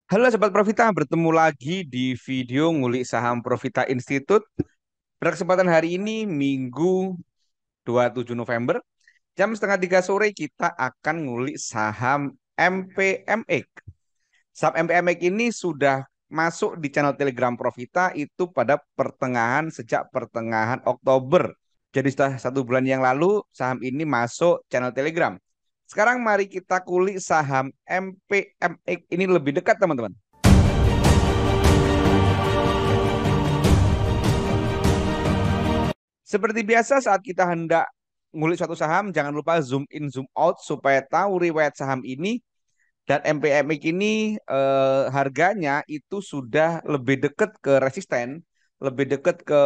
Halo Sobat Profita, bertemu lagi di video ngulik saham Profita Institute. Pada kesempatan hari ini, Minggu 27 November, jam setengah 3 sore kita akan ngulik saham MPMX. Saham MPMX ini sudah masuk di channel Telegram Profita itu pada sejak pertengahan Oktober. Jadi sudah 1 bulan yang lalu saham ini masuk channel Telegram. Sekarang mari kita kulik saham MPMX ini lebih dekat teman-teman. Seperti biasa saat kita hendak ngulik suatu saham, jangan lupa zoom in, zoom out supaya tahu riwayat saham ini dan MPMX ini harganya itu sudah lebih dekat ke resisten, lebih dekat ke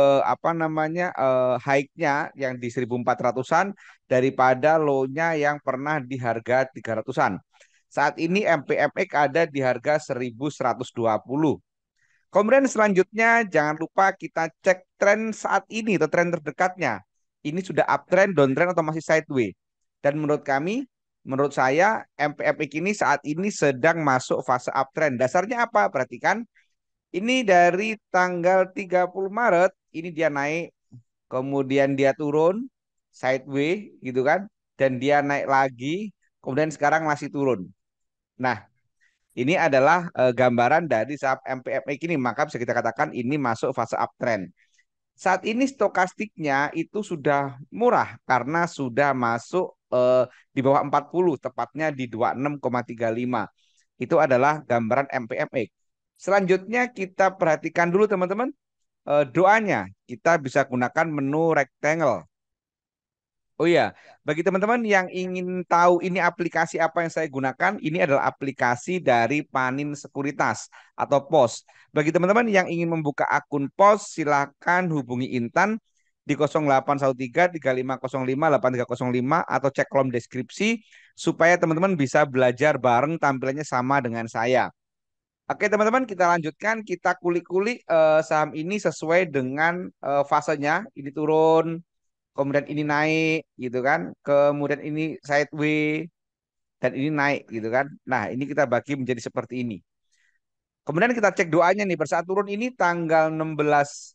high-nya yang di 1400-an daripada low-nya yang pernah di harga 300-an. Saat ini MPMX ada di harga 1120. Kemudian selanjutnya jangan lupa kita cek tren saat ini atau tren terdekatnya. Ini sudah uptrend, downtrend atau masih sideways. Dan menurut saya MPFX ini saat ini sedang masuk fase uptrend. Dasarnya apa? Perhatikan, ini dari tanggal 30 Maret ini dia naik, kemudian dia turun sideways gitu kan, dan dia naik lagi, kemudian sekarang masih turun. Nah, ini adalah gambaran dari saham MPFX ini, maka bisa kita katakan ini masuk fase uptrend. Saat ini stokastiknya itu sudah murah karena sudah masuk di bawah 40, tepatnya di 26,35. Itu adalah gambaran MPFX. Selanjutnya kita perhatikan dulu teman-teman doanya. Kita bisa gunakan menu rectangle. Oh iya, bagi teman-teman yang ingin tahu ini aplikasi apa yang saya gunakan, ini adalah aplikasi dari Panin Sekuritas atau POS. Bagi teman-teman yang ingin membuka akun POS, silakan hubungi Intan di 0813 3505 8305 atau cek kolom deskripsi supaya teman-teman bisa belajar bareng tampilannya sama dengan saya. Oke teman-teman, kita lanjutkan, kita kulik-kulik saham ini sesuai dengan fasenya. Ini turun, kemudian ini naik gitu kan, kemudian ini sideways dan ini naik gitu kan. Nah, ini kita bagi menjadi seperti ini. Kemudian kita cek doanya nih, pada saat turun ini tanggal 16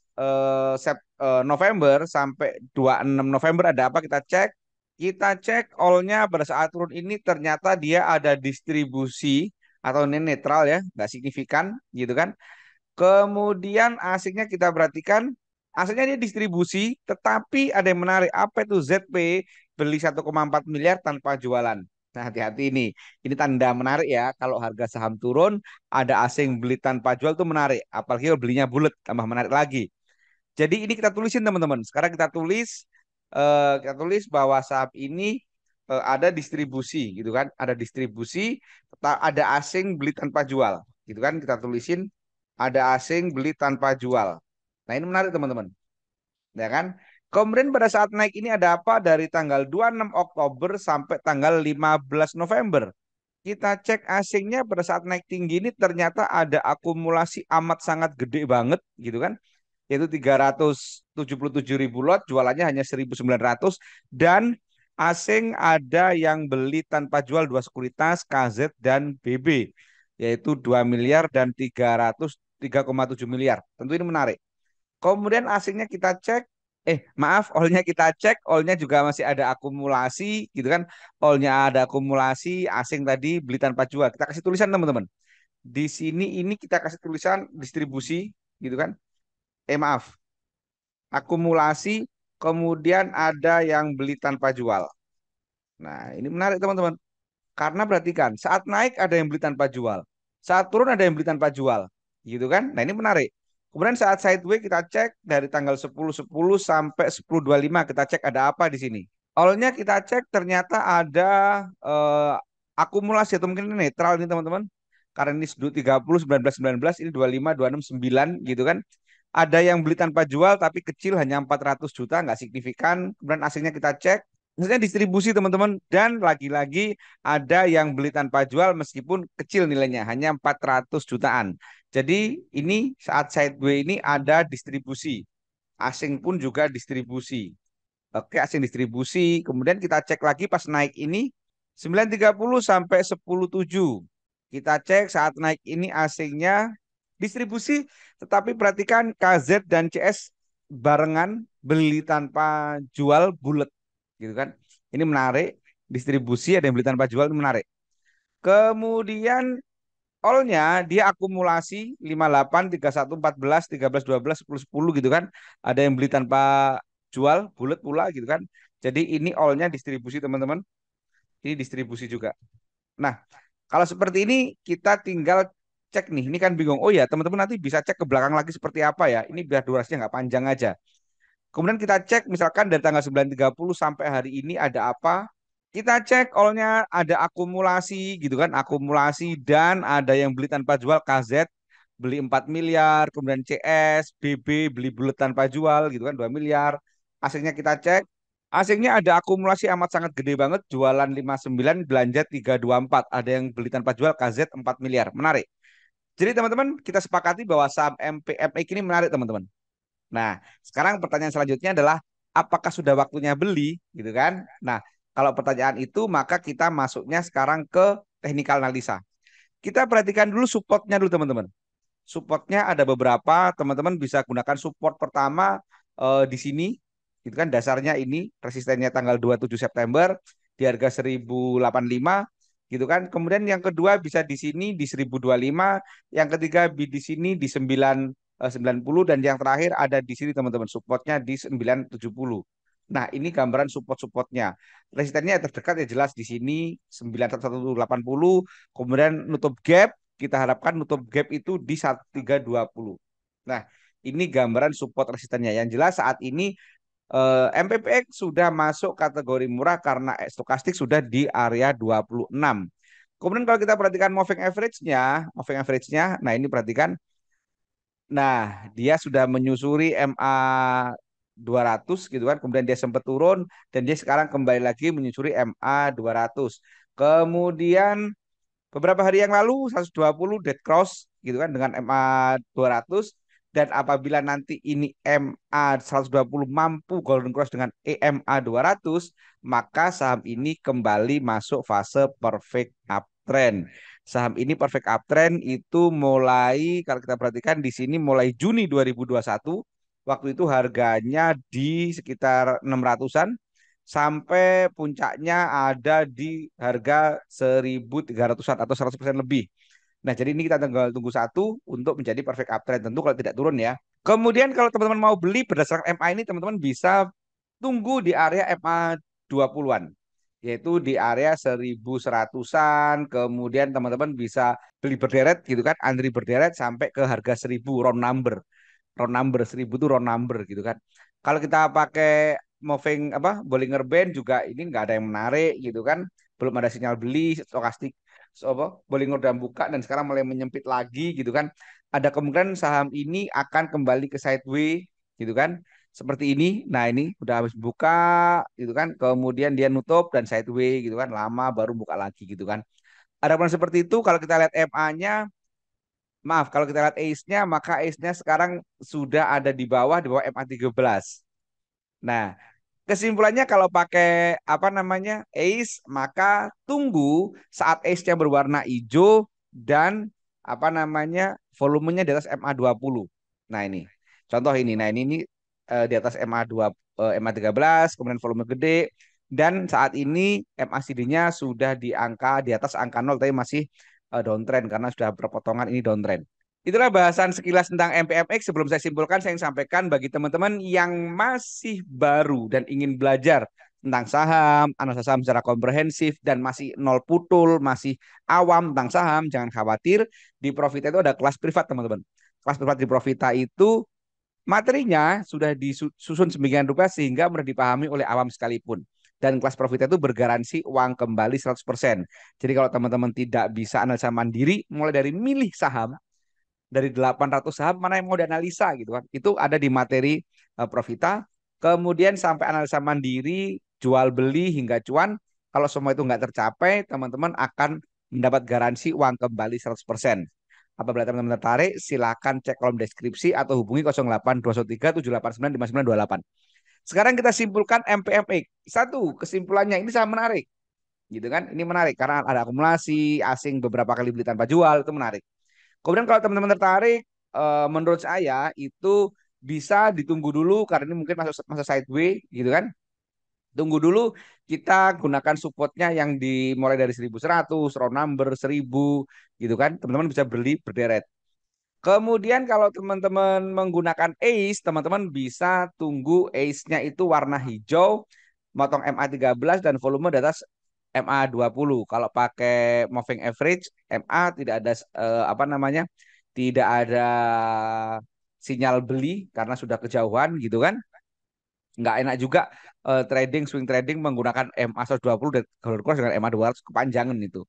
November sampai 26 November ada apa, kita cek. Kita cek all-nya pada saat turun ini ternyata dia ada distribusi atau ini netral ya, nggak signifikan gitu kan. Kemudian asiknya kita perhatikan, asiknya dia distribusi, tetapi ada yang menarik. Apa itu ZP beli 1,4 miliar tanpa jualan? Nah, hati-hati ini. Ini tanda menarik ya. Kalau harga saham turun, ada asing beli tanpa jual itu menarik. Apalagi kalau belinya bulat, tambah menarik lagi. Jadi ini kita tulisin teman-teman. Sekarang kita tulis bahwa saham ini ada distribusi gitu kan. Ada distribusi, ada asing beli tanpa jual. Gitu kan kita tulisin ada asing beli tanpa jual. Nah, ini menarik teman-teman. Ya kan? Kemudian pada saat naik ini ada apa? Dari tanggal 26 Oktober sampai tanggal 15 November. Kita cek asingnya pada saat naik tinggi ini ternyata ada akumulasi amat sangat gede banget gitu kan. Yaitu 377 ribu lot, jualannya hanya 1.900 dan asing ada yang beli tanpa jual dua sekuritas KZ dan BB yaitu 2 miliar dan 303,7 miliar. Tentu ini menarik. Kemudian asingnya kita cek, maaf, all-nya kita cek, all-nya juga masih ada akumulasi gitu kan. All-nya ada akumulasi, asing tadi beli tanpa jual. Kita kasih tulisan teman-teman. Di sini ini kita kasih tulisan distribusi gitu kan. Maaf, akumulasi, kemudian ada yang beli tanpa jual. Nah, ini menarik teman-teman. Karena perhatikan, saat naik ada yang beli tanpa jual. Saat turun ada yang beli tanpa jual. Gitu kan? Nah, ini menarik. Kemudian saat sideways kita cek dari tanggal 10.10 sampai 10.25 kita cek ada apa di sini. Awalnya kita cek ternyata ada akumulasi atau mungkin ini netral nih teman-teman. Karena ini 30, 19, 19, ini 25, 26, 9 gitu kan. Ada yang beli tanpa jual tapi kecil hanya 400 juta, nggak signifikan. Kemudian aslinya kita cek. Maksudnya distribusi teman-teman. Dan lagi-lagi ada yang beli tanpa jual meskipun kecil nilainya, hanya 400 jutaan. Jadi ini saat sideways ini ada distribusi. Asing pun juga distribusi. Oke, asing distribusi. Kemudian kita cek lagi pas naik ini 9.30 sampai 10.7. Kita cek saat naik ini asingnya distribusi, tetapi perhatikan KZ dan CS barengan beli tanpa jual bulat gitu kan. Ini menarik, distribusi ada yang beli tanpa jual, ini menarik. Kemudian all-nya dia akumulasi 58, 31, 14, 13, 12, 10, 10 gitu kan. Ada yang beli tanpa jual, bulat pula gitu kan. Jadi ini all-nya distribusi teman-teman. Ini distribusi juga. Nah, kalau seperti ini kita tinggal cek nih. Ini kan bingung. Oh ya, teman-teman nanti bisa cek ke belakang lagi seperti apa ya. Ini biar durasinya nggak panjang aja. Kemudian kita cek misalkan dari tanggal 9.30 sampai hari ini ada apa. Kita cek all-nya ada akumulasi gitu kan. Akumulasi dan ada yang beli tanpa jual KZ beli 4 miliar. Kemudian CS, BB beli bulat tanpa jual gitu kan 2 miliar. Aslinya kita cek. Asingnya ada akumulasi amat sangat gede banget, jualan 59, belanja 324. Ada yang beli tanpa jual KZ 4 miliar. Menarik. Jadi teman-teman kita sepakati bahwa saham MPMX ini menarik teman-teman. Nah, sekarang pertanyaan selanjutnya adalah apakah sudah waktunya beli gitu kan? Nah, kalau pertanyaan itu maka kita masuknya sekarang ke technical analisa. Kita perhatikan dulu supportnya dulu teman-teman. Supportnya ada beberapa, teman-teman bisa gunakan support pertama di sini, itu kan dasarnya ini resistennya tanggal 27 September di harga 1085 gitu kan. Kemudian yang kedua bisa di sini di 1025, yang ketiga di sini di 990 dan yang terakhir ada di sini teman-teman supportnya di 970. Nah, ini gambaran support-supportnya. Resistennya terdekat ya jelas di sini 91180, kemudian nutup gap kita harapkan nutup gap itu di 1320. Nah, ini gambaran support resistennya. Yang jelas saat ini MPPX sudah masuk kategori murah karena stokastik sudah di area 26. Kemudian kalau kita perhatikan moving average-nya, nah ini perhatikan, nah dia sudah menyusuri MA 200 gitu kan, kemudian dia sempat turun dan dia sekarang kembali lagi menyusuri MA 200. Kemudian beberapa hari yang lalu 120 dead cross gitu kan dengan MA 200 dan apabila nanti ini MA 120 mampu golden cross dengan EMA 200 maka saham ini kembali masuk fase perfect uptrend. Saham ini perfect uptrend itu mulai kalau kita perhatikan di sini mulai Juni 2021 waktu itu harganya di sekitar 600-an sampai puncaknya ada di harga 1.300-an atau 100% lebih. Nah, jadi ini kita tinggal tunggu satu untuk menjadi perfect uptrend. Tentu kalau tidak turun ya. Kemudian kalau teman-teman mau beli berdasarkan MA ini, teman-teman bisa tunggu di area MA 20-an. Yaitu di area 1.100-an. Kemudian teman-teman bisa beli berderet gitu kan. Antri berderet sampai ke harga 1.000 round number. Round number 1.000 itu round number gitu kan. Kalau kita pakai moving apa Bollinger Band juga ini nggak ada yang menarik gitu kan, belum ada sinyal beli stokastik, so, apa Bollinger udah buka dan sekarang mulai menyempit lagi gitu kan, ada kemungkinan saham ini akan kembali ke sideways gitu kan seperti ini. Nah ini udah habis buka gitu kan, kemudian dia nutup dan sideways gitu kan, lama baru buka lagi gitu kan. Ada pun seperti itu. Kalau kita lihat MA-nya, maaf, kalau kita lihat ACE-nya, maka ACE-nya sekarang sudah ada di bawah MA 13. Nah, kesimpulannya kalau pakai apa namanya ACE, maka tunggu saat ACE-nya berwarna hijau dan apa namanya volumenya di atas MA 20. Nah ini, contoh ini. Nah ini di atas MA 2, MA 13, kemudian volume gede. Dan saat ini MACD-nya sudah di atas angka 0, tapi masih downtrend karena sudah berpotongan ini downtrend. Itulah bahasan sekilas tentang MPMX. Sebelum saya simpulkan, saya ingin sampaikan bagi teman-teman yang masih baru dan ingin belajar tentang saham, analisa saham secara komprehensif, dan masih nol putul, masih awam tentang saham, jangan khawatir. Di Profita itu ada kelas privat, teman-teman. Kelas privat di Profita itu materinya sudah disusun sedemikian rupa sehingga mudah dipahami oleh awam sekalipun. Dan kelas Profita itu bergaransi uang kembali 100%. Jadi kalau teman-teman tidak bisa analisa mandiri, mulai dari milih saham, dari 800 saham mana yang mau dianalisa gitu kan. Itu ada di materi Profita. Kemudian sampai analisa mandiri, jual beli hingga cuan. Kalau semua itu nggak tercapai, teman-teman akan mendapat garansi uang kembali 100%. Apabila teman-teman tertarik, silakan cek kolom deskripsi atau hubungi 082137895928. Sekarang kita simpulkan MPMX. Satu, kesimpulannya ini sangat menarik. gitu kan. Ini menarik karena ada akumulasi asing beberapa kali beli tanpa jual, itu menarik. Kemudian kalau teman-teman tertarik, menurut saya itu bisa ditunggu dulu karena ini mungkin masuk masa sideway gitu kan. Tunggu dulu, kita gunakan supportnya yang dimulai dari 1100, round number 1000 gitu kan. Teman-teman bisa beli berderet. Kemudian kalau teman-teman menggunakan ace, teman-teman bisa tunggu ace-nya itu warna hijau, motong MA 13 dan volume di atas MA 20. Kalau pakai moving average, MA tidak ada apa namanya? Tidak ada sinyal beli karena sudah kejauhan gitu kan. Nggak enak juga trading swing trading menggunakan MA 120 dan golden cross dengan MA 200 kepanjangan itu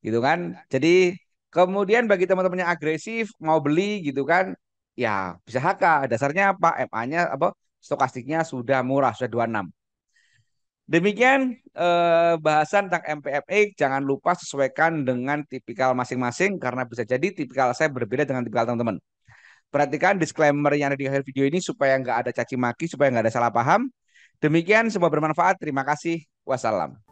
gitu kan. Jadi kemudian bagi teman-teman yang agresif mau beli gitu kan, ya bisa HK. Dasarnya apa? MA-nya apa? Stokastiknya sudah murah, sudah 26. Demikian bahasan tentang MPFX. Jangan lupa sesuaikan dengan tipikal masing-masing karena bisa jadi tipikal saya berbeda dengan tipikal teman-teman. Perhatikan disclaimer yang ada di akhir video ini supaya nggak ada caci maki, supaya nggak ada salah paham. Demikian, semoga bermanfaat. Terima kasih. Wassalam.